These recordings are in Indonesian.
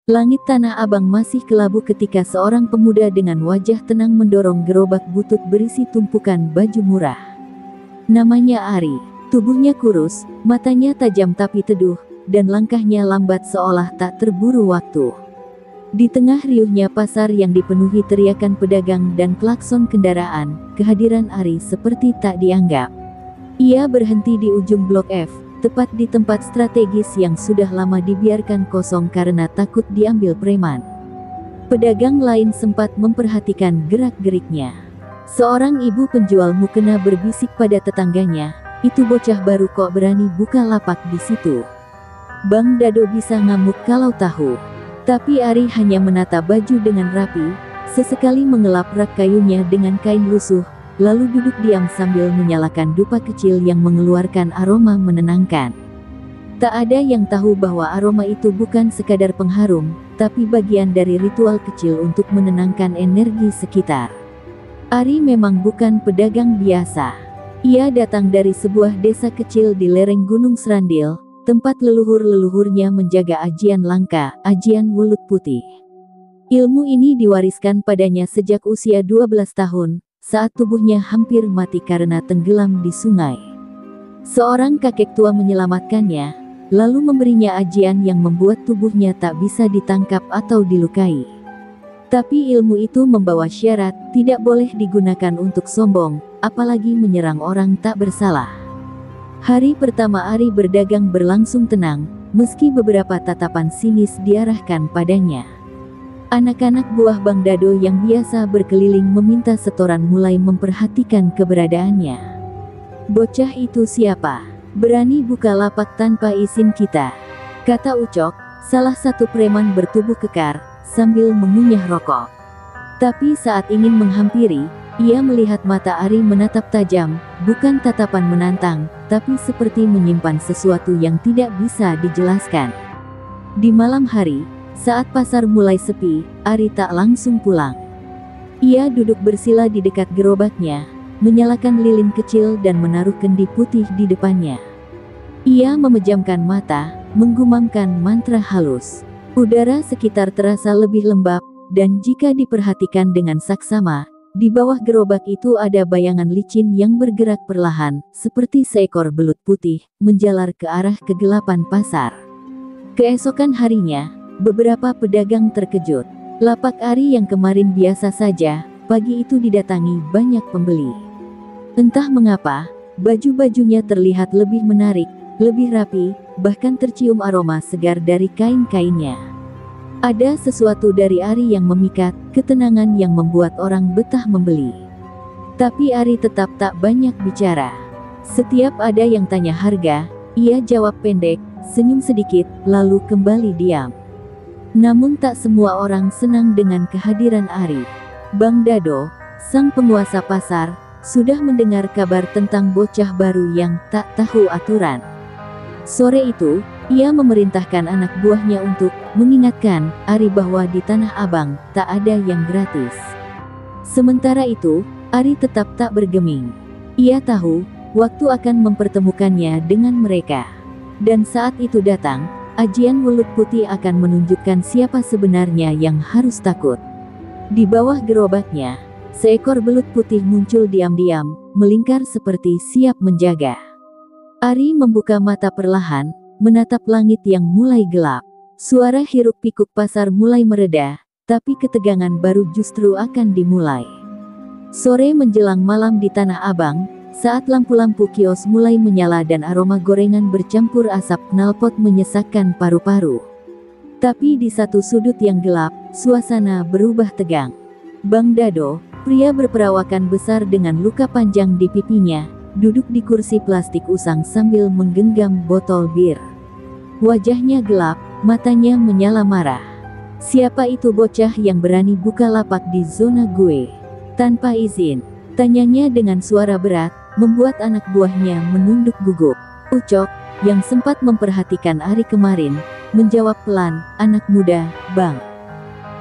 Langit Tanah Abang masih kelabu ketika seorang pemuda dengan wajah tenang mendorong gerobak butut berisi tumpukan baju murah. Namanya Ari. Tubuhnya kurus, matanya tajam tapi teduh, dan langkahnya lambat seolah tak terburu waktu. Di tengah riuhnya pasar yang dipenuhi teriakan pedagang dan klakson kendaraan, kehadiran Ari seperti tak dianggap. Ia berhenti di ujung Blok F, tepat di tempat strategis yang sudah lama dibiarkan kosong karena takut diambil preman. Pedagang lain sempat memperhatikan gerak-geriknya. Seorang ibu penjual mukena berbisik pada tetangganya, "Itu bocah baru kok berani buka lapak di situ. Bang Dado bisa ngamuk kalau tahu." Tapi Ari hanya menata baju dengan rapi, sesekali mengelap rak kayunya dengan kain lusuh, lalu duduk diam sambil menyalakan dupa kecil yang mengeluarkan aroma menenangkan. Tak ada yang tahu bahwa aroma itu bukan sekadar pengharum, tapi bagian dari ritual kecil untuk menenangkan energi sekitar. Ari memang bukan pedagang biasa. Ia datang dari sebuah desa kecil di lereng Gunung Serandil, tempat leluhur-leluhurnya menjaga ajian langka, ajian welut putih. Ilmu ini diwariskan padanya sejak usia 12 tahun, saat tubuhnya hampir mati karena tenggelam di sungai. Seorang kakek tua menyelamatkannya, lalu memberinya ajian yang membuat tubuhnya tak bisa ditangkap atau dilukai. Tapi ilmu itu membawa syarat, tidak boleh digunakan untuk sombong, apalagi menyerang orang tak bersalah. Hari pertama Ari berdagang berlangsung tenang, meski beberapa tatapan sinis diarahkan padanya. Anak-anak buah Bang Dado yang biasa berkeliling meminta setoran mulai memperhatikan keberadaannya. "Bocah itu siapa? Berani buka lapak tanpa izin kita?" kata Ucok, salah satu preman bertubuh kekar, sambil mengunyah rokok. Tapi saat ingin menghampiri, ia melihat mata Ari menatap tajam, bukan tatapan menantang, tapi seperti menyimpan sesuatu yang tidak bisa dijelaskan. Di malam hari, saat pasar mulai sepi, Ari tak langsung pulang. Ia duduk bersila di dekat gerobaknya, menyalakan lilin kecil dan menaruh kendi putih di depannya. Ia memejamkan mata, menggumamkan mantra halus. Udara sekitar terasa lebih lembab, dan jika diperhatikan dengan saksama, di bawah gerobak itu ada bayangan licin yang bergerak perlahan, seperti seekor belut putih, menjalar ke arah kegelapan pasar. Keesokan harinya, beberapa pedagang terkejut. Lapak Ari yang kemarin biasa saja, pagi itu didatangi banyak pembeli. Entah mengapa, baju-bajunya terlihat lebih menarik, lebih rapi, bahkan tercium aroma segar dari kain-kainnya. Ada sesuatu dari Ari yang memikat, ketenangan yang membuat orang betah membeli. Tapi Ari tetap tak banyak bicara. Setiap ada yang tanya harga, ia jawab pendek, senyum sedikit, lalu kembali diam. Namun tak semua orang senang dengan kehadiran Ari. Bang Dado, sang penguasa pasar, sudah mendengar kabar tentang bocah baru yang tak tahu aturan. Sore itu, ia memerintahkan anak buahnya untuk mengingatkan Ari bahwa di Tanah Abang tak ada yang gratis. Sementara itu, Ari tetap tak bergeming. Ia tahu, waktu akan mempertemukannya dengan mereka. Dan saat itu datang, ajian welut putih akan menunjukkan siapa sebenarnya yang harus takut. Di bawah gerobaknya, seekor belut putih muncul diam-diam, melingkar seperti siap menjaga. Ari membuka mata perlahan, menatap langit yang mulai gelap. Suara hiruk-pikuk pasar mulai mereda, tapi ketegangan baru justru akan dimulai. Sore menjelang malam di Tanah Abang, saat lampu-lampu kios mulai menyala dan aroma gorengan bercampur asap knalpot menyesakkan paru-paru. Tapi di satu sudut yang gelap, suasana berubah tegang. Bang Dado, pria berperawakan besar dengan luka panjang di pipinya, duduk di kursi plastik usang sambil menggenggam botol bir. Wajahnya gelap, matanya menyala marah. "Siapa itu bocah yang berani buka lapak di zona gue? Tanpa izin?" tanyanya dengan suara berat, membuat anak buahnya menunduk gugup. Ucok, yang sempat memperhatikan Ari kemarin, menjawab pelan, "Anak muda, Bang.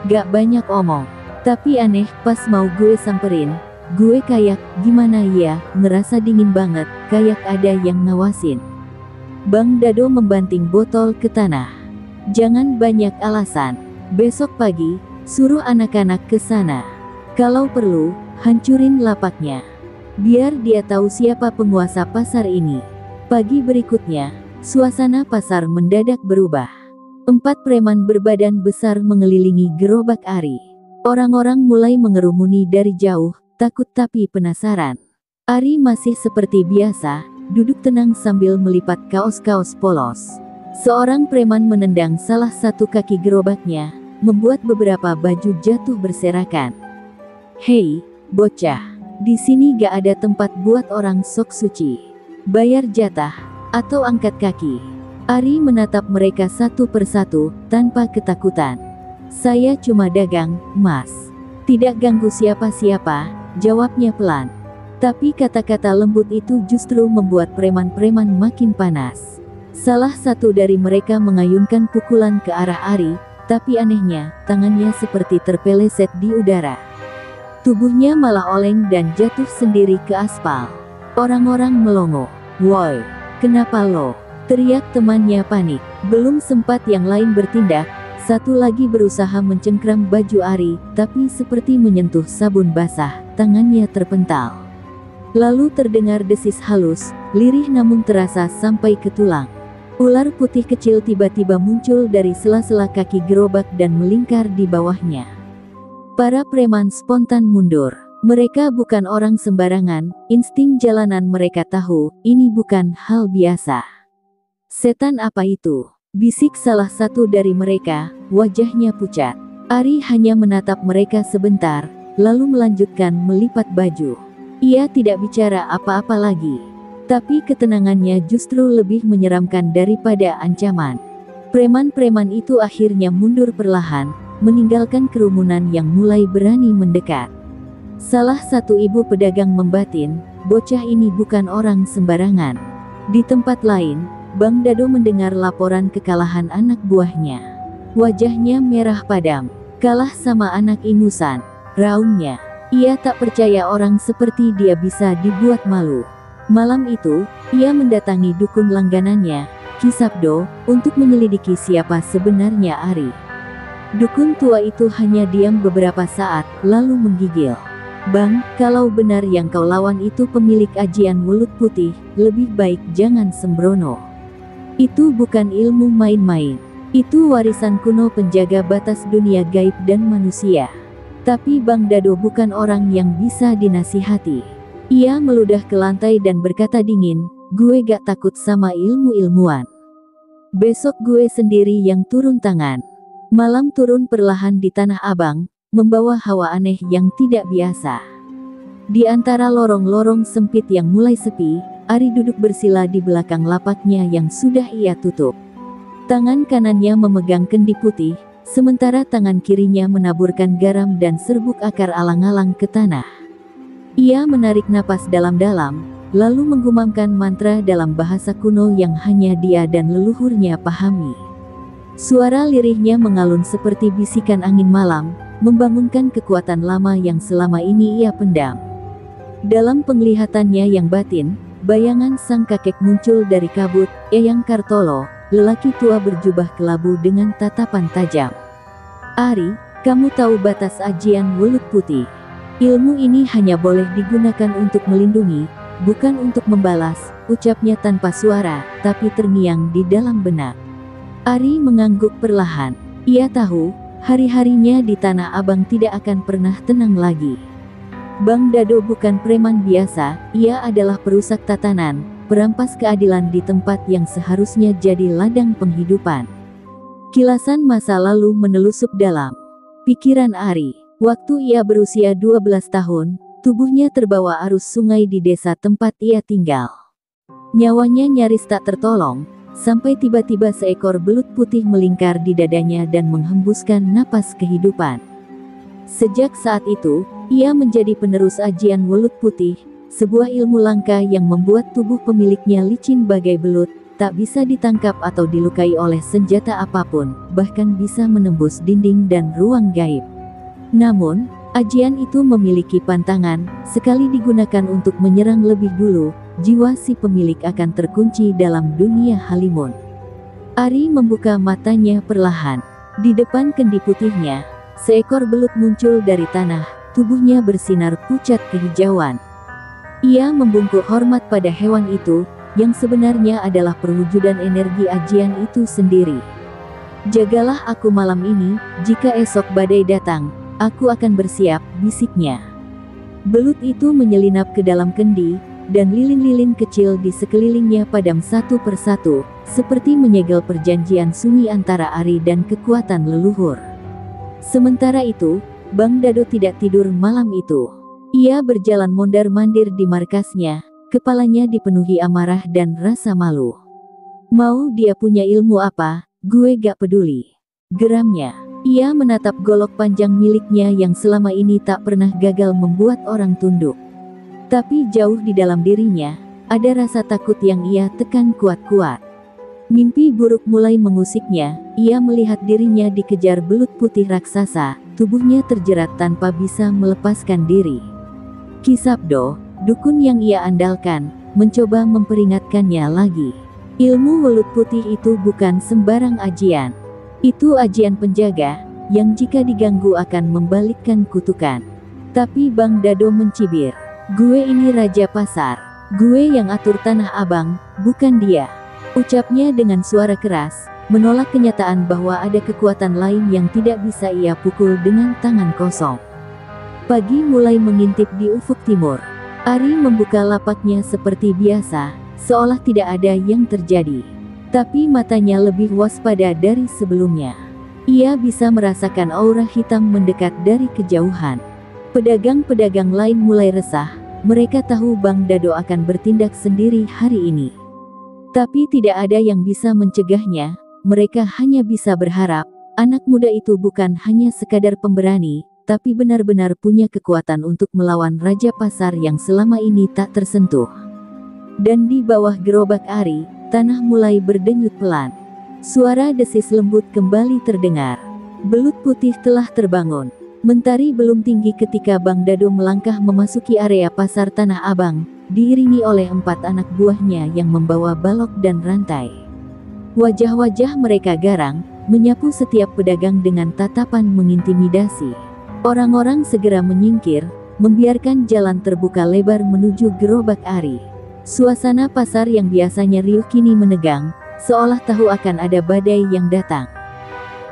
Gak banyak omong. Tapi aneh, pas mau gue samperin, gue kayak, gimana ya, ngerasa dingin banget, kayak ada yang ngawasin." Bang Dado membanting botol ke tanah. "Jangan banyak alasan. Besok pagi, suruh anak-anak ke sana. Kalau perlu, hancurin lapaknya. Biar dia tahu siapa penguasa pasar ini. Pagi berikutnya, suasana pasar mendadak berubah. 4 preman berbadan besar mengelilingi gerobak Ari. Orang-orang mulai mengerumuni dari jauh, takut tapi penasaran. Ari masih seperti biasa, duduk tenang sambil melipat kaos-kaos polos. Seorang preman menendang salah satu kaki gerobaknya, membuat beberapa baju jatuh berserakan. "Hei, bocah, di sini gak ada tempat buat orang sok suci. Bayar jatah, atau angkat kaki." Ari menatap mereka satu persatu, tanpa ketakutan. "Saya cuma dagang, Mas. Tidak ganggu siapa-siapa," jawabnya pelan. Tapi kata-kata lembut itu justru membuat preman-preman makin panas. Salah satu dari mereka mengayunkan pukulan ke arah Ari, tapi anehnya, tangannya seperti terpeleset di udara. Tubuhnya malah oleng dan jatuh sendiri ke aspal. Orang-orang melongo. "Woi, kenapa lo?" teriak temannya panik. Belum sempat yang lain bertindak, satu lagi berusaha mencengkram baju Ari, tapi seperti menyentuh sabun basah, tangannya terpental. Lalu terdengar desis halus, lirih namun terasa sampai ke tulang. Ular putih kecil tiba-tiba muncul dari sela-sela kaki gerobak dan melingkar di bawahnya. Para preman spontan mundur. Mereka bukan orang sembarangan, insting jalanan mereka tahu, ini bukan hal biasa. "Setan apa itu?" bisik salah satu dari mereka, wajahnya pucat. Ari hanya menatap mereka sebentar, lalu melanjutkan melipat baju. Ia tidak bicara apa-apa lagi. Tapi ketenangannya justru lebih menyeramkan daripada ancaman. Preman-preman itu akhirnya mundur perlahan, meninggalkan kerumunan yang mulai berani mendekat. Salah satu ibu pedagang membatin, bocah ini bukan orang sembarangan. Di tempat lain, Bang Dado mendengar laporan kekalahan anak buahnya. Wajahnya merah padam. "Kalah sama anak ingusan," raungnya. Ia tak percaya orang seperti dia bisa dibuat malu. Malam itu, ia mendatangi dukun langganannya, Ki Sabdo, untuk menyelidiki siapa sebenarnya Ari. Dukun tua itu hanya diam beberapa saat, lalu menggigil. "Bang, kalau benar yang kau lawan itu pemilik ajian mulut putih, lebih baik jangan sembrono. Itu bukan ilmu main-main. Itu warisan kuno penjaga batas dunia gaib dan manusia." Tapi Bang Dado bukan orang yang bisa dinasihati. Ia meludah ke lantai dan berkata dingin, "Gue gak takut sama ilmu-ilmuwan. Besok gue sendiri yang turun tangan." Malam turun perlahan di Tanah Abang, membawa hawa aneh yang tidak biasa. Di antara lorong-lorong sempit yang mulai sepi, Ari duduk bersila di belakang lapaknya yang sudah ia tutup. Tangan kanannya memegang kendi putih, sementara tangan kirinya menaburkan garam dan serbuk akar alang-alang ke tanah. Ia menarik napas dalam-dalam, lalu menggumamkan mantra dalam bahasa kuno yang hanya dia dan leluhurnya pahami. Suara lirihnya mengalun seperti bisikan angin malam, membangunkan kekuatan lama yang selama ini ia pendam. Dalam penglihatannya yang batin, bayangan sang kakek muncul dari kabut, Eyang Kartolo, lelaki tua berjubah kelabu dengan tatapan tajam. "Ari, kamu tahu batas ajian mulut putih. Ilmu ini hanya boleh digunakan untuk melindungi, bukan untuk membalas," ucapnya tanpa suara, tapi terngiang di dalam benak. Ari mengangguk perlahan. Ia tahu, hari-harinya di Tanah Abang tidak akan pernah tenang lagi. Bang Dado bukan preman biasa, ia adalah perusak tatanan, perampas keadilan di tempat yang seharusnya jadi ladang penghidupan. Kilasan masa lalu menelusup dalam pikiran Ari. Waktu ia berusia 12 tahun, tubuhnya terbawa arus sungai di desa tempat ia tinggal. Nyawanya nyaris tak tertolong, sampai tiba-tiba seekor belut putih melingkar di dadanya dan menghembuskan napas kehidupan. Sejak saat itu, ia menjadi penerus ajian mulut putih, sebuah ilmu langka yang membuat tubuh pemiliknya licin bagai belut, tak bisa ditangkap atau dilukai oleh senjata apapun, bahkan bisa menembus dinding dan ruang gaib. Namun, ajian itu memiliki pantangan, sekali digunakan untuk menyerang lebih dulu, jiwa si pemilik akan terkunci dalam dunia Halimun. Ari membuka matanya perlahan. Di depan kendi putihnya, seekor belut muncul dari tanah, tubuhnya bersinar pucat kehijauan. Ia membungkuk hormat pada hewan itu, yang sebenarnya adalah perwujudan energi ajian itu sendiri. "Jagalah aku malam ini, jika esok badai datang, aku akan bersiap," bisiknya. Belut itu menyelinap ke dalam kendi, dan lilin-lilin kecil di sekelilingnya padam satu persatu, seperti menyegel perjanjian sunyi antara Ari dan kekuatan leluhur. Sementara itu, Bang Dado tidak tidur malam itu. Ia berjalan mondar-mandir di markasnya, kepalanya dipenuhi amarah dan rasa malu. "Mau dia punya ilmu apa, gue gak peduli," geramnya. Ia menatap golok panjang miliknya yang selama ini tak pernah gagal membuat orang tunduk. Tapi jauh di dalam dirinya, ada rasa takut yang ia tekan kuat-kuat. Mimpi buruk mulai mengusiknya, ia melihat dirinya dikejar belut putih raksasa, tubuhnya terjerat tanpa bisa melepaskan diri. Ki Sabdo, dukun yang ia andalkan, mencoba memperingatkannya lagi. Ilmu belut putih itu bukan sembarang ajian. Itu ajian penjaga, yang jika diganggu akan membalikkan kutukan. Tapi Bang Dado mencibir. "Gue ini raja pasar. Gue yang atur Tanah Abang, bukan dia," ucapnya dengan suara keras, menolak kenyataan bahwa ada kekuatan lain yang tidak bisa ia pukul dengan tangan kosong. Pagi mulai mengintip di ufuk timur. Ari membuka lapaknya seperti biasa, seolah tidak ada yang terjadi. Tapi matanya lebih waspada dari sebelumnya. Ia bisa merasakan aura hitam mendekat dari kejauhan. Pedagang-pedagang lain mulai resah, mereka tahu Bang Dado akan bertindak sendiri hari ini. Tapi tidak ada yang bisa mencegahnya, mereka hanya bisa berharap, anak muda itu bukan hanya sekadar pemberani, tapi benar-benar punya kekuatan untuk melawan Raja Pasar yang selama ini tak tersentuh. Dan di bawah gerobak Ari, tanah mulai berdenyut pelan. Suara desis lembut kembali terdengar. Belut putih telah terbangun. Mentari belum tinggi ketika Bang Dado melangkah memasuki area pasar Tanah Abang, diiringi oleh 4 anak buahnya yang membawa balok dan rantai. Wajah-wajah mereka garang, menyapu setiap pedagang dengan tatapan mengintimidasi. Orang-orang segera menyingkir, membiarkan jalan terbuka lebar menuju gerobak Ari. Suasana pasar yang biasanya riuh kini menegang, seolah tahu akan ada badai yang datang.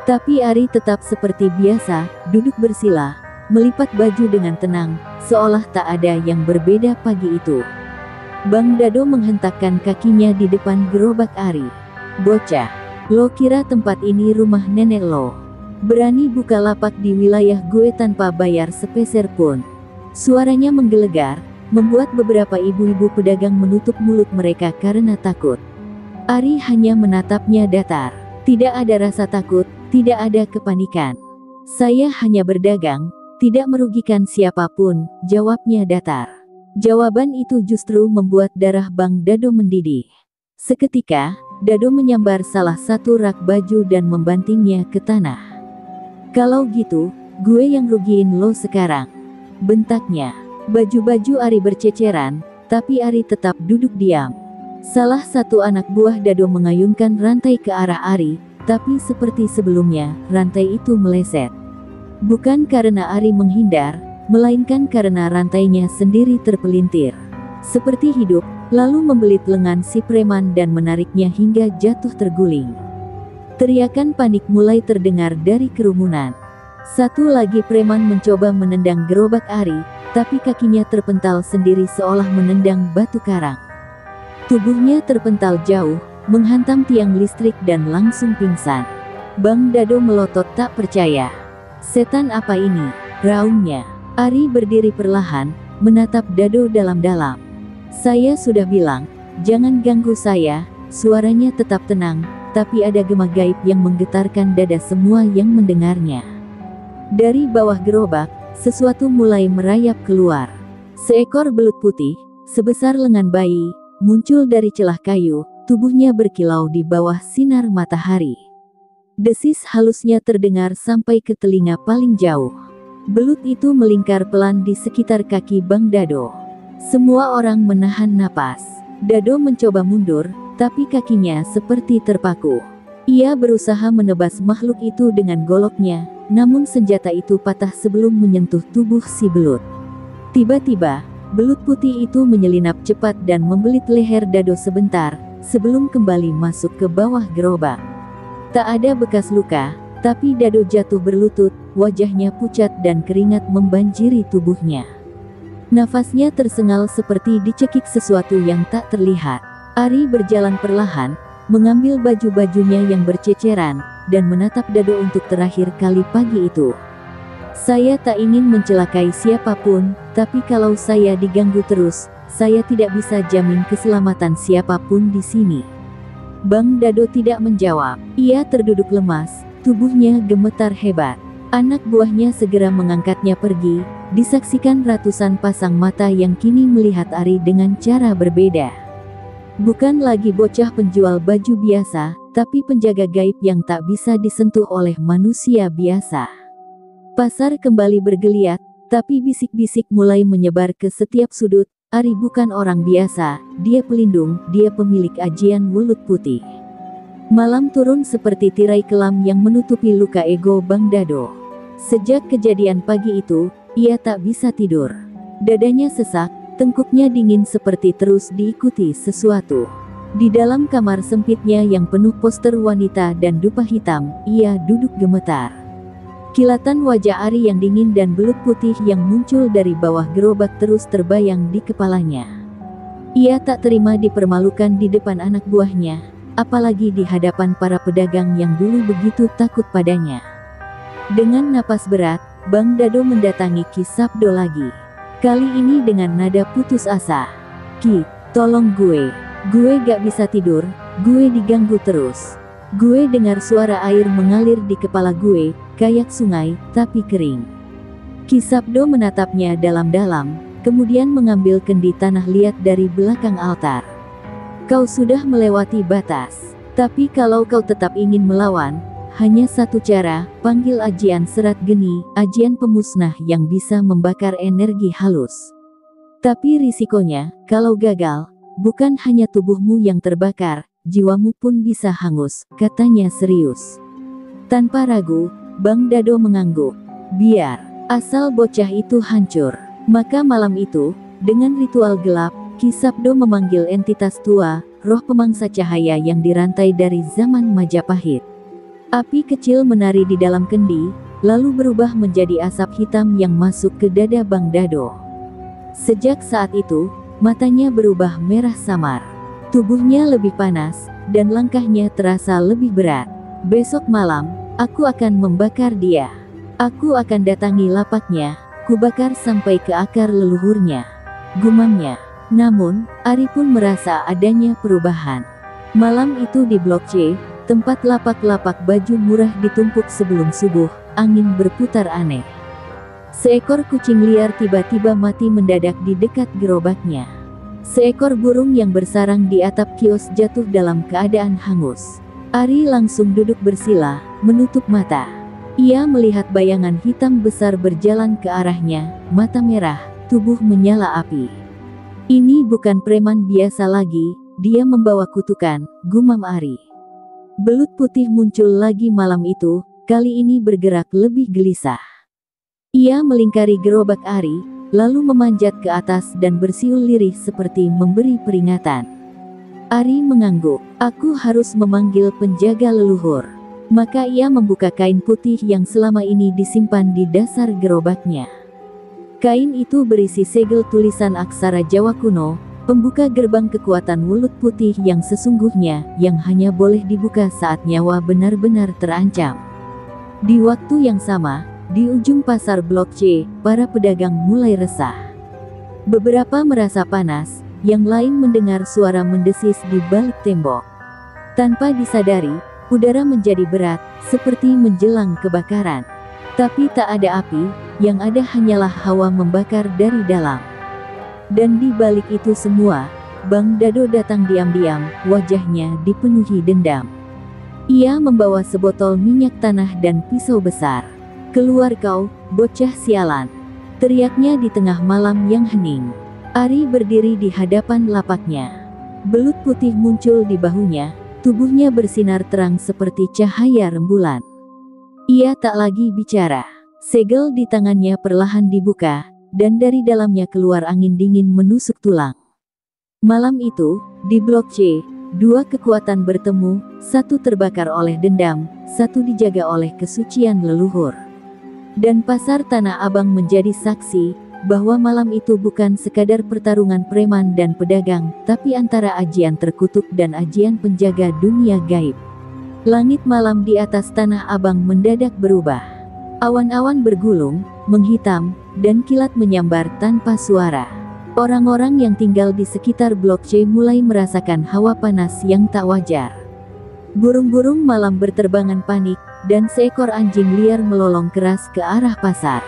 Tapi Ari tetap seperti biasa, duduk bersila, melipat baju dengan tenang, seolah tak ada yang berbeda pagi itu. Bang Dado menghentakkan kakinya di depan gerobak Ari. "Bocah, lo kira tempat ini rumah nenek lo? Berani buka lapak di wilayah gue tanpa bayar sepeser pun?" Suaranya menggelegar, membuat beberapa ibu-ibu pedagang menutup mulut mereka karena takut. Ari hanya menatapnya datar. Tidak ada rasa takut, tidak ada kepanikan. "Saya hanya berdagang, tidak merugikan siapapun," jawabnya datar. Jawaban itu justru membuat darah Bang Dado mendidih. Seketika, Dado menyambar salah satu rak baju dan membantingnya ke tanah. "Kalau gitu, gue yang rugiin lo sekarang," bentaknya. Baju-baju Ari berceceran, tapi Ari tetap duduk diam. Salah satu anak buah Dado mengayunkan rantai ke arah Ari, tapi seperti sebelumnya, rantai itu meleset. Bukan karena Ari menghindar, melainkan karena rantainya sendiri terpelintir. Seperti hidup, lalu membelit lengan si preman dan menariknya hingga jatuh terguling. Teriakan panik mulai terdengar dari kerumunan. Satu lagi preman mencoba menendang gerobak Ari, tapi kakinya terpental sendiri seolah menendang batu karang. Tubuhnya terpental jauh, menghantam tiang listrik dan langsung pingsan. Bang Dado melotot tak percaya. "Setan apa ini?" raungnya. Ari berdiri perlahan, menatap Dado dalam-dalam. "Saya sudah bilang, jangan ganggu saya," suaranya tetap tenang, tapi ada gema gaib yang menggetarkan dada semua yang mendengarnya. Dari bawah gerobak, sesuatu mulai merayap keluar. Seekor belut putih, sebesar lengan bayi, muncul dari celah kayu, tubuhnya berkilau di bawah sinar matahari. Desis halusnya terdengar sampai ke telinga paling jauh. Belut itu melingkar pelan di sekitar kaki Bang Dado. Semua orang menahan napas. Dado mencoba mundur, tapi kakinya seperti terpaku. Ia berusaha menebas makhluk itu dengan goloknya, namun senjata itu patah sebelum menyentuh tubuh si belut. Tiba-tiba, belut putih itu menyelinap cepat dan membelit leher Dado sebentar, sebelum kembali masuk ke bawah gerobak. Tak ada bekas luka, tapi Dado jatuh berlutut, wajahnya pucat dan keringat membanjiri tubuhnya. Nafasnya tersengal seperti dicekik sesuatu yang tak terlihat. Ari berjalan perlahan, mengambil baju-bajunya yang berceceran, dan menatap Dado untuk terakhir kali pagi itu. Saya tak ingin mencelakai siapapun, tapi kalau saya diganggu terus, saya tidak bisa jamin keselamatan siapapun di sini. Bang Dado tidak menjawab. Ia terduduk lemas, tubuhnya gemetar hebat. Anak buahnya segera mengangkatnya pergi, disaksikan ratusan pasang mata yang kini melihat Ari dengan cara berbeda. Bukan lagi bocah penjual baju biasa, tapi penjaga gaib yang tak bisa disentuh oleh manusia biasa. Pasar kembali bergeliat, tapi bisik-bisik mulai menyebar ke setiap sudut. Ari bukan orang biasa, dia pelindung, dia pemilik ajian mulut putih. Malam turun seperti tirai kelam yang menutupi luka ego Bang Dado. Sejak kejadian pagi itu, ia tak bisa tidur. Dadanya sesak, tengkuknya dingin seperti terus diikuti sesuatu. Di dalam kamar sempitnya yang penuh poster wanita dan dupa hitam, ia duduk gemetar. Kilatan wajah Ari yang dingin dan belut putih yang muncul dari bawah gerobak terus terbayang di kepalanya. Ia tak terima dipermalukan di depan anak buahnya, apalagi di hadapan para pedagang yang dulu begitu takut padanya. Dengan napas berat, Bang Dado mendatangi Ki Sabdo lagi. Kali ini dengan nada putus asa. "Ki, tolong gue gak bisa tidur, gue diganggu terus. Gue dengar suara air mengalir di kepala gue, kayak sungai, tapi kering." Ki Sabdo menatapnya dalam-dalam, kemudian mengambil kendi tanah liat dari belakang altar. "Kau sudah melewati batas. Tapi kalau kau tetap ingin melawan, hanya satu cara, panggil ajian serat geni, ajian pemusnah yang bisa membakar energi halus. Tapi risikonya, kalau gagal, bukan hanya tubuhmu yang terbakar, jiwamu pun bisa hangus," katanya serius. Tanpa ragu, Bang Dado mengangguk. Biar, asal bocah itu hancur. Maka malam itu, dengan ritual gelap, Ki Sabdo memanggil entitas tua, roh pemangsa cahaya yang dirantai dari zaman Majapahit. Api kecil menari di dalam kendi, lalu berubah menjadi asap hitam yang masuk ke dada Bang Dado. Sejak saat itu, matanya berubah merah samar. Tubuhnya lebih panas, dan langkahnya terasa lebih berat. "Besok malam, aku akan membakar dia. Aku akan datangi lapaknya, kubakar sampai ke akar leluhurnya," gumamnya. Namun, Ari pun merasa adanya perubahan. Malam itu di Blok C, tempat lapak-lapak baju murah ditumpuk sebelum subuh, angin berputar aneh. Seekor kucing liar tiba-tiba mati mendadak di dekat gerobaknya. Seekor burung yang bersarang di atap kios jatuh dalam keadaan hangus. Ari langsung duduk bersila, menutup mata. Ia melihat bayangan hitam besar berjalan ke arahnya, mata merah, tubuh menyala api. "Ini bukan preman biasa lagi, dia membawa kutukan," gumam Ari. Belut putih muncul lagi malam itu, kali ini bergerak lebih gelisah. Ia melingkari gerobak Ari, lalu memanjat ke atas dan bersiul lirih seperti memberi peringatan. Ari mengangguk. "Aku harus memanggil penjaga leluhur." Maka ia membuka kain putih yang selama ini disimpan di dasar gerobaknya. Kain itu berisi segel tulisan aksara Jawa kuno, pembuka gerbang kekuatan mulut putih yang sesungguhnya, yang hanya boleh dibuka saat nyawa benar-benar terancam. Di waktu yang sama, di ujung pasar Blok C, para pedagang mulai resah. Beberapa merasa panas, yang lain mendengar suara mendesis di balik tembok. Tanpa disadari, udara menjadi berat, seperti menjelang kebakaran. Tapi tak ada api, yang ada hanyalah hawa membakar dari dalam. Dan di balik itu semua, Bang Dado datang diam-diam, wajahnya dipenuhi dendam. Ia membawa sebotol minyak tanah dan pisau besar. "Keluar kau, bocah sialan!" teriaknya di tengah malam yang hening. Ari berdiri di hadapan lapaknya. Belut putih muncul di bahunya, Tubuhnya bersinar terang seperti cahaya rembulan. Ia tak lagi bicara. Segel di tangannya perlahan dibuka, dan dari dalamnya keluar angin dingin menusuk tulang. Malam itu, di Blok C, dua kekuatan bertemu, satu terbakar oleh dendam, satu dijaga oleh kesucian leluhur. Dan pasar Tanah Abang menjadi saksi, bahwa malam itu bukan sekadar pertarungan preman dan pedagang, tapi antara ajian terkutuk dan ajian penjaga dunia gaib. Langit malam di atas Tanah Abang mendadak berubah. Awan-awan bergulung, menghitam, dan kilat menyambar tanpa suara. Orang-orang yang tinggal di sekitar Blok C mulai merasakan hawa panas yang tak wajar. Burung-burung malam berterbangan panik, dan seekor anjing liar melolong keras ke arah pasar.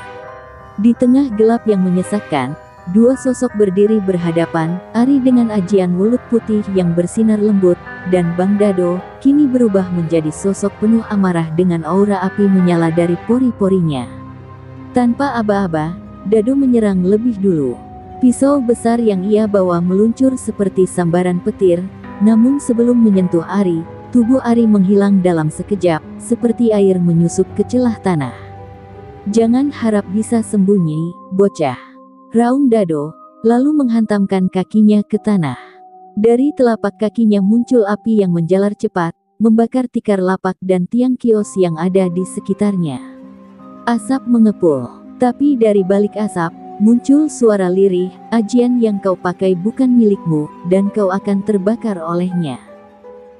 Di tengah gelap yang menyesakkan, dua sosok berdiri berhadapan, Ari dengan ajian Wulut Putih yang bersinar lembut, dan Bang Dado, kini berubah menjadi sosok penuh amarah dengan aura api menyala dari pori-porinya. Tanpa aba-aba, Dado menyerang lebih dulu. Pisau besar yang ia bawa meluncur seperti sambaran petir, namun sebelum menyentuh Ari, tubuh Ari menghilang dalam sekejap, seperti air menyusup ke celah tanah. "Jangan harap bisa sembunyi, bocah," raung Dado, lalu menghantamkan kakinya ke tanah. Dari telapak kakinya muncul api yang menjalar cepat, membakar tikar lapak dan tiang kios yang ada di sekitarnya. Asap mengepul, tapi dari balik asap, muncul suara lirih, "Ajian yang kau pakai bukan milikmu, dan kau akan terbakar olehnya."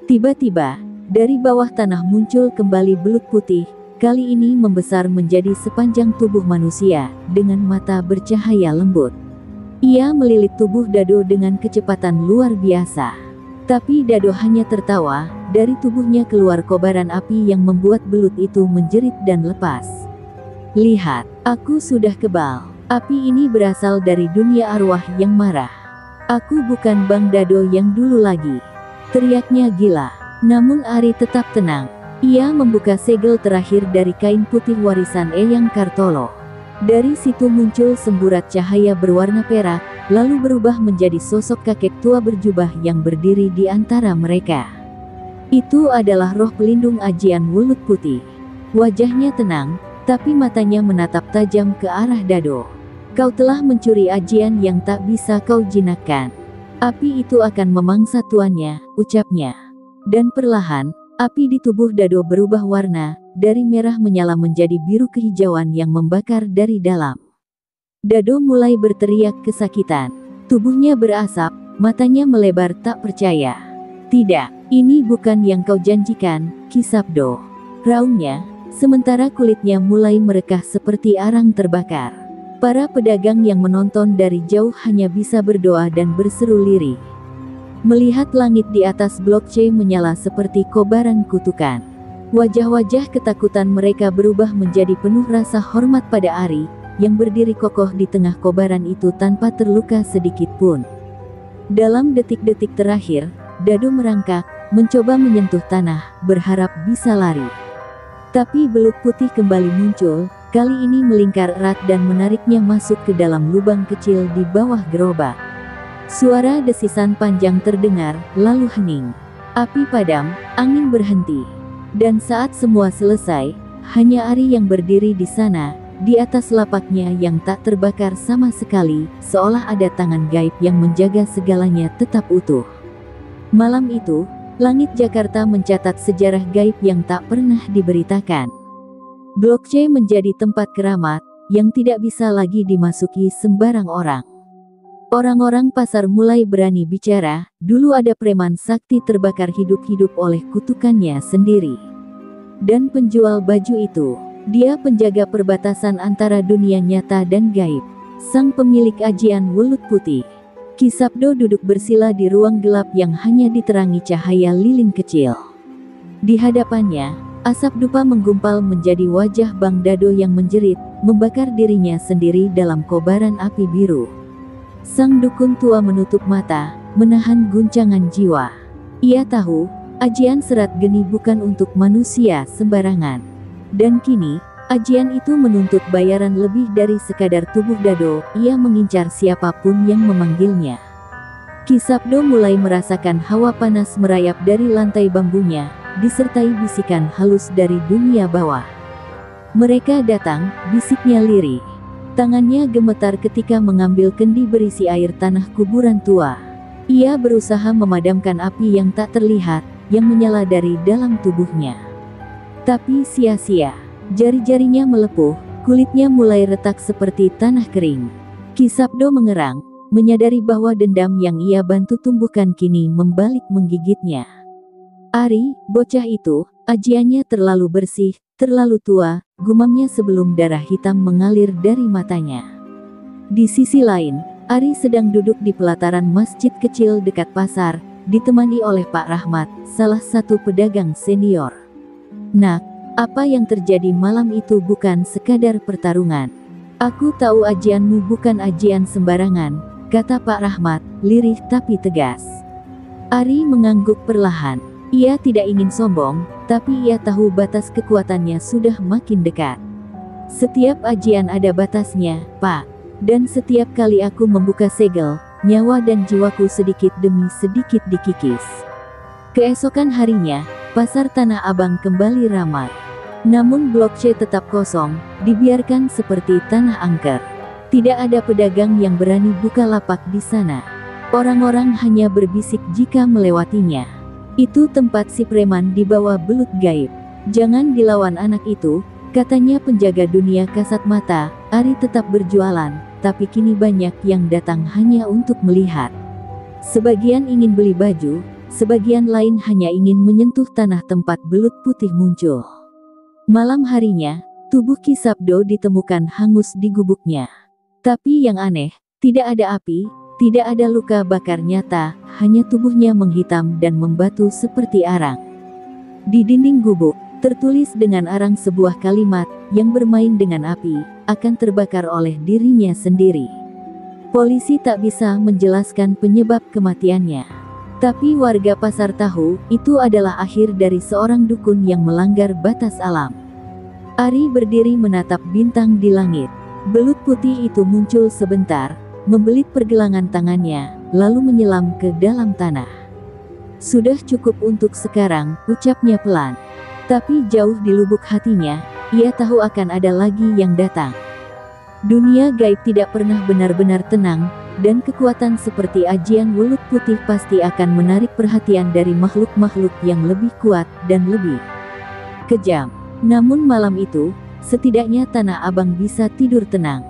Tiba-tiba, dari bawah tanah muncul kembali belut putih, kali ini membesar menjadi sepanjang tubuh manusia, dengan mata bercahaya lembut. Ia melilit tubuh Dado dengan kecepatan luar biasa. Tapi Dado hanya tertawa, dari tubuhnya keluar kobaran api yang membuat belut itu menjerit dan lepas. "Lihat, aku sudah kebal. Api ini berasal dari dunia arwah yang marah. Aku bukan Bang Dado yang dulu lagi," teriaknya gila. Namun Ari tetap tenang. Ia membuka segel terakhir dari kain putih warisan Eyang Kartolo. Dari situ muncul semburat cahaya berwarna perak, lalu berubah menjadi sosok kakek tua berjubah yang berdiri di antara mereka. Itu adalah roh pelindung ajian Wulut Putih. Wajahnya tenang, tapi matanya menatap tajam ke arah Dado. "Kau telah mencuri ajian yang tak bisa kau jinakkan. Api itu akan memangsa tuannya," ucapnya. Dan perlahan, api di tubuh Dado berubah warna, dari merah menyala menjadi biru kehijauan yang membakar dari dalam. Dado mulai berteriak kesakitan. Tubuhnya berasap, matanya melebar tak percaya. "Tidak, ini bukan yang kau janjikan, Ki Sabdo," raungnya, sementara kulitnya mulai merekah seperti arang terbakar. Para pedagang yang menonton dari jauh hanya bisa berdoa dan berseru lirih. Melihat langit di atas Blok C menyala seperti kobaran kutukan. Wajah-wajah ketakutan mereka berubah menjadi penuh rasa hormat pada Ari, yang berdiri kokoh di tengah kobaran itu tanpa terluka sedikit pun. Dalam detik-detik terakhir, Dado merangkak, mencoba menyentuh tanah, berharap bisa lari. Tapi belut putih kembali muncul, kali ini melingkar erat dan menariknya masuk ke dalam lubang kecil di bawah gerobak. Suara desisan panjang terdengar, lalu hening. Api padam, angin berhenti. Dan saat semua selesai, hanya Ari yang berdiri di sana, di atas lapaknya yang tak terbakar sama sekali, seolah ada tangan gaib yang menjaga segalanya tetap utuh. Malam itu, langit Jakarta mencatat sejarah gaib yang tak pernah diberitakan. Blok C menjadi tempat keramat, yang tidak bisa lagi dimasuki sembarang orang. Orang-orang pasar mulai berani bicara, dulu ada preman sakti terbakar hidup-hidup oleh kutukannya sendiri. Dan penjual baju itu, dia penjaga perbatasan antara dunia nyata dan gaib. Sang pemilik ajian Wulut Putih. Ki Sabdo duduk bersila di ruang gelap yang hanya diterangi cahaya lilin kecil. Di hadapannya, asap dupa menggumpal menjadi wajah Bang Dado yang menjerit, membakar dirinya sendiri dalam kobaran api biru. Sang dukun tua menutup mata, menahan guncangan jiwa. Ia tahu, ajian serat geni bukan untuk manusia sembarangan. Dan kini, ajian itu menuntut bayaran lebih dari sekadar tubuh Dado, ia mengincar siapapun yang memanggilnya. Ki Sabdo mulai merasakan hawa panas merayap dari lantai bambunya, disertai bisikan halus dari dunia bawah. "Mereka datang," bisiknya lirih. Tangannya gemetar ketika mengambil kendi berisi air tanah kuburan tua. Ia berusaha memadamkan api yang tak terlihat, yang menyala dari dalam tubuhnya. Tapi sia-sia. Jari-jarinya melepuh, kulitnya mulai retak seperti tanah kering. Ki Sabdo mengerang, menyadari bahwa dendam yang ia bantu tumbuhkan kini membalik menggigitnya. "Ari, bocah itu, ajiannya terlalu bersih, terlalu tua," gumamnya sebelum darah hitam mengalir dari matanya. Di sisi lain, Ari sedang duduk di pelataran masjid kecil dekat pasar, ditemani oleh Pak Rahmat, salah satu pedagang senior. "Nak, apa yang terjadi malam itu bukan sekadar pertarungan. Aku tahu ajianmu bukan ajian sembarangan," kata Pak Rahmat, lirih tapi tegas. Ari mengangguk perlahan. Ia tidak ingin sombong, tapi ia tahu batas kekuatannya sudah makin dekat. "Setiap ajian ada batasnya, Pak. Dan setiap kali aku membuka segel, nyawa dan jiwaku sedikit demi sedikit dikikis." Keesokan harinya, pasar Tanah Abang kembali ramai. Namun Blok C tetap kosong, dibiarkan seperti tanah angker. Tidak ada pedagang yang berani buka lapak di sana. Orang-orang hanya berbisik jika melewatinya. "Itu tempat si preman dibawa belut gaib. Jangan dilawan anak itu," katanya penjaga dunia kasat mata. Ari tetap berjualan, tapi kini banyak yang datang hanya untuk melihat. Sebagian ingin beli baju, sebagian lain hanya ingin menyentuh tanah tempat belut putih muncul. Malam harinya, tubuh Ki Sabdo ditemukan hangus di gubuknya. Tapi yang aneh, tidak ada api, tidak ada luka bakar nyata, hanya tubuhnya menghitam dan membatu seperti arang. Di dinding gubuk, tertulis dengan arang sebuah kalimat, "Yang bermain dengan api, akan terbakar oleh dirinya sendiri." Polisi tak bisa menjelaskan penyebab kematiannya. Tapi warga pasar tahu, itu adalah akhir dari seorang dukun yang melanggar batas alam. Ari berdiri menatap bintang di langit. Belut putih itu muncul sebentar, membelit pergelangan tangannya, lalu menyelam ke dalam tanah. "Sudah cukup untuk sekarang," ucapnya pelan. Tapi jauh di lubuk hatinya, ia tahu akan ada lagi yang datang. Dunia gaib tidak pernah benar-benar tenang, dan kekuatan seperti ajian belut putih pasti akan menarik perhatian dari makhluk-makhluk yang lebih kuat dan lebih kejam. Namun malam itu, setidaknya Tanah Abang bisa tidur tenang.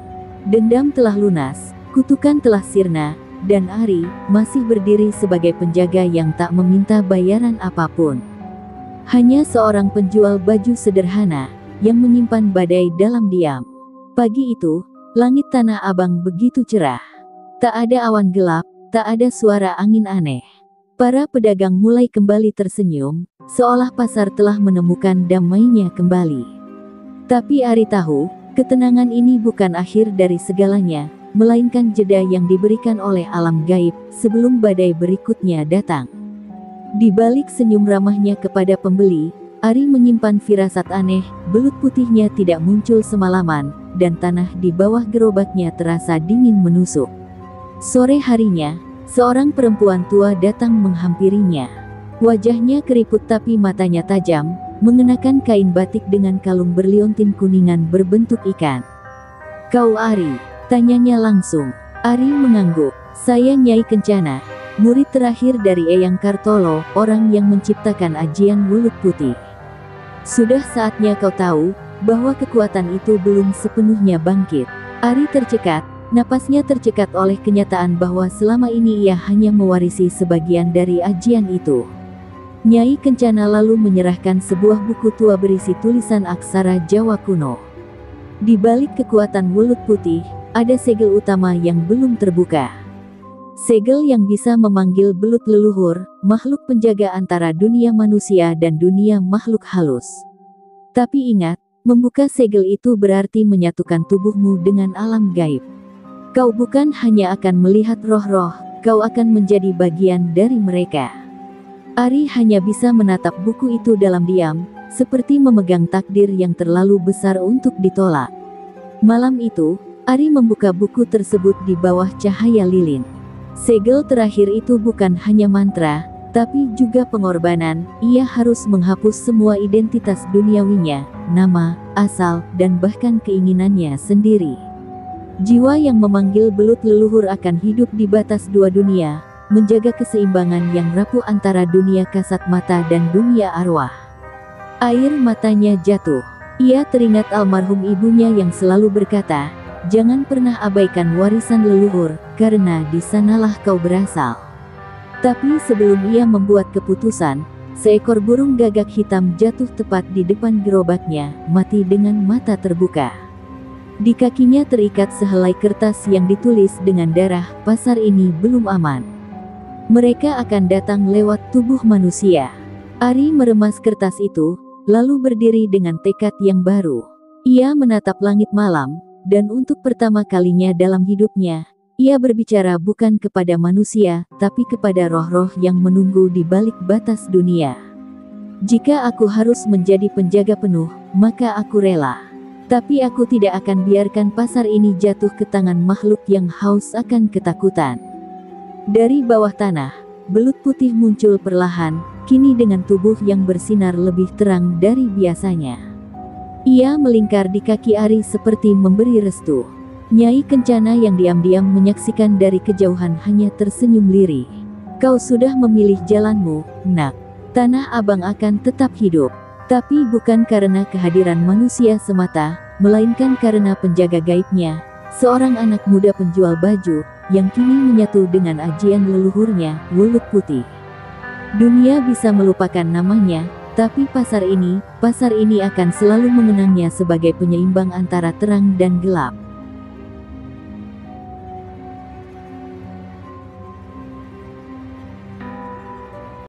Dendam telah lunas, kutukan telah sirna, dan Ari masih berdiri sebagai penjaga yang tak meminta bayaran apapun. Hanya seorang penjual baju sederhana, yang menyimpan badai dalam diam. Pagi itu, langit Tanah Abang begitu cerah. Tak ada awan gelap, tak ada suara angin aneh. Para pedagang mulai kembali tersenyum, seolah pasar telah menemukan damainya kembali. Tapi Ari tahu, ketenangan ini bukan akhir dari segalanya, melainkan jeda yang diberikan oleh alam gaib, sebelum badai berikutnya datang. Di balik senyum ramahnya kepada pembeli, Ari menyimpan firasat aneh, belut putihnya tidak muncul semalaman, dan tanah di bawah gerobaknya terasa dingin menusuk. Sore harinya, seorang perempuan tua datang menghampirinya. Wajahnya keriput tapi matanya tajam, mengenakan kain batik dengan kalung berliontin kuningan berbentuk ikan. "Kau Ari?" tanyanya langsung. Ari mengangguk. "Saya Nyai Kencana, murid terakhir dari Eyang Kartolo, orang yang menciptakan ajian belut putih. Sudah saatnya kau tahu, bahwa kekuatan itu belum sepenuhnya bangkit." Ari tercekat, napasnya tercekat oleh kenyataan bahwa selama ini ia hanya mewarisi sebagian dari ajian itu. Nyai Kencana lalu menyerahkan sebuah buku tua berisi tulisan aksara Jawa kuno. Di balik kekuatan belut putih, ada segel utama yang belum terbuka. Segel yang bisa memanggil belut leluhur, makhluk penjaga antara dunia manusia dan dunia makhluk halus. Tapi ingat, membuka segel itu berarti menyatukan tubuhmu dengan alam gaib. Kau bukan hanya akan melihat roh-roh, kau akan menjadi bagian dari mereka. Ari hanya bisa menatap buku itu dalam diam, seperti memegang takdir yang terlalu besar untuk ditolak. Malam itu, Ari membuka buku tersebut di bawah cahaya lilin. Segel terakhir itu bukan hanya mantra, tapi juga pengorbanan. Ia harus menghapus semua identitas duniawinya, nama, asal, dan bahkan keinginannya sendiri. Jiwa yang memanggil belut leluhur akan hidup di batas dua dunia, menjaga keseimbangan yang rapuh antara dunia kasat mata dan dunia arwah. Air matanya jatuh. Ia teringat almarhum ibunya yang selalu berkata, "Jangan pernah abaikan warisan leluhur, karena di sanalah kau berasal." Tapi sebelum ia membuat keputusan, seekor burung gagak hitam jatuh tepat di depan gerobaknya, mati dengan mata terbuka. Di kakinya terikat sehelai kertas yang ditulis dengan darah, "Pasar ini belum aman. Mereka akan datang lewat tubuh manusia." Ari meremas kertas itu, lalu berdiri dengan tekad yang baru. Ia menatap langit malam, dan untuk pertama kalinya dalam hidupnya, ia berbicara bukan kepada manusia, tapi kepada roh-roh yang menunggu di balik batas dunia. "Jika aku harus menjadi penjaga penuh, maka aku rela. Tapi aku tidak akan biarkan pasar ini jatuh ke tangan makhluk yang haus akan ketakutan." Dari bawah tanah, belut putih muncul perlahan, kini dengan tubuh yang bersinar lebih terang dari biasanya. Ia melingkar di kaki Ari seperti memberi restu. Nyai Kencana yang diam-diam menyaksikan dari kejauhan hanya tersenyum lirih. "Kau sudah memilih jalanmu, Nak. Tanah Abang akan tetap hidup. Tapi bukan karena kehadiran manusia semata, melainkan karena penjaga gaibnya, seorang anak muda penjual baju, yang kini menyatu dengan ajian leluhurnya, Wulut Putih. Dunia bisa melupakan namanya, tapi pasar ini akan selalu mengenangnya sebagai penyeimbang antara terang dan gelap."